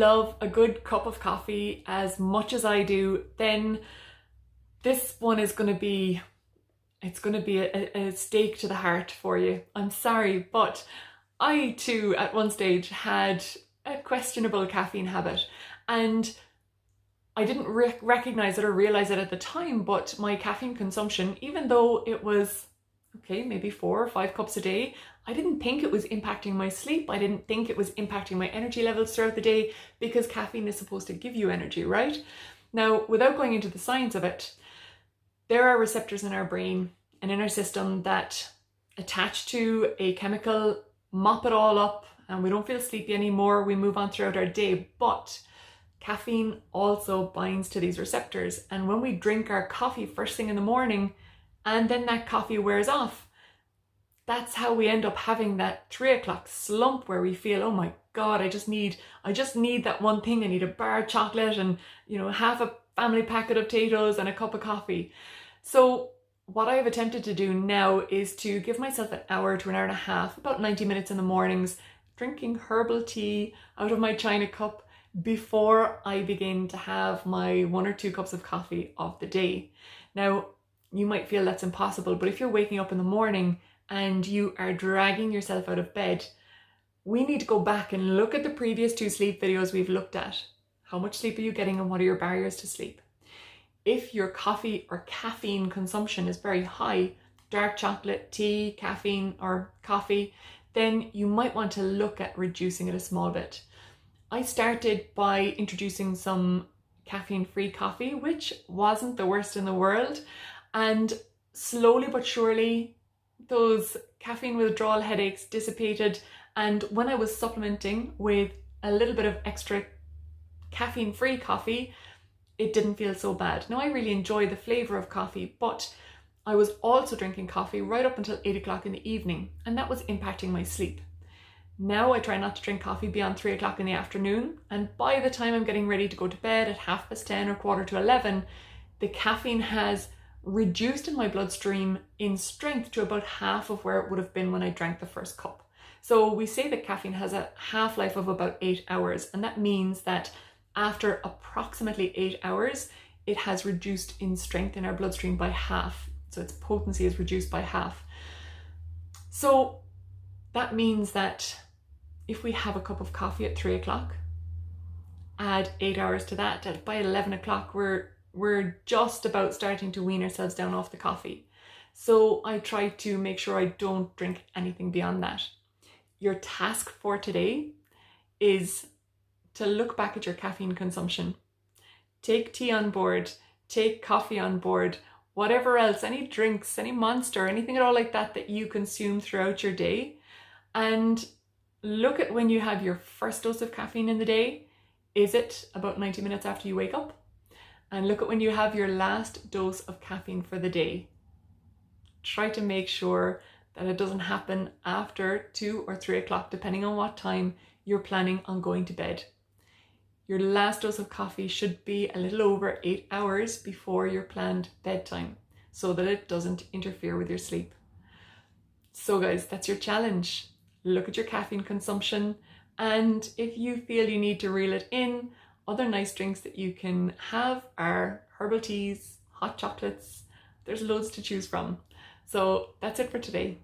love a good cup of coffee as much as I do, then this one is going to be, it's going to be a stake to the heart for you. I'm sorry, but I too at one stage had a questionable caffeine habit, and I didn't recognize it or realize it at the time, but my caffeine consumption, even though it was, okay, maybe 4 or 5 cups a day, I didn't think it was impacting my sleep. I didn't think it was impacting my energy levels throughout the day, because caffeine is supposed to give you energy, right? Now, without going into the science of it, there are receptors in our brain and in our system that attach to a chemical, mop it all up, and we don't feel sleepy anymore. We move on throughout our day, but caffeine also binds to these receptors. And when we drink our coffee first thing in the morning, and then that coffee wears off, that's how we end up having that 3 o'clock slump where we feel, oh my God, I just need that one thing. I need a bar of chocolate and, half a family packet of potatoes and a cup of coffee. So what I have attempted to do now is to give myself an hour to an hour and a half, about 90 minutes in the mornings, drinking herbal tea out of my china cup before I begin to have my 1 or 2 cups of coffee of the day. Now, you might feel that's impossible, but if you're waking up in the morning and you are dragging yourself out of bed, we need to go back and look at the previous 2 sleep videos we've looked at. How much sleep are you getting and what are your barriers to sleep? If your coffee or caffeine consumption is very high, dark chocolate, tea, caffeine or coffee, then you might want to look at reducing it a small bit. I started by introducing some caffeine-free coffee, which wasn't the worst in the world. And slowly but surely, those caffeine withdrawal headaches dissipated. And when I was supplementing with a little bit of extra caffeine-free coffee, it didn't feel so bad. Now, I really enjoy the flavor of coffee, but I was also drinking coffee right up until 8 o'clock in the evening, and that was impacting my sleep. Now I try not to drink coffee beyond 3 o'clock in the afternoon, and by the time I'm getting ready to go to bed at 10:30 or 11:15, the caffeine has reduced in my bloodstream in strength to about half of where it would have been when I drank the first cup. So we say that caffeine has a half-life of about 8 hours, and that means that after approximately 8 hours, it has reduced in strength in our bloodstream by half. So its potency is reduced by half. So that means that if we have a cup of coffee at 3 o'clock, add 8 hours to that, and by 11 o'clock, we're just about starting to wean ourselves down off the coffee. So I try to make sure I don't drink anything beyond that. Your task for today is to look back at your caffeine consumption. Take tea on board, take coffee on board, whatever else, any drinks, any Monster, anything at all like that that you consume throughout your day. And look at when you have your first dose of caffeine in the day. Is it about 90 minutes after you wake up? And look at when you have your last dose of caffeine for the day. Try to make sure that it doesn't happen after 2 or 3 o'clock, depending on what time you're planning on going to bed. Your last dose of coffee should be a little over 8 hours before your planned bedtime, so that it doesn't interfere with your sleep. So guys, that's your challenge. Look at your caffeine consumption, and if you feel you need to reel it in, other nice drinks that you can have are herbal teas, hot chocolates. There's loads to choose from. So that's it for today.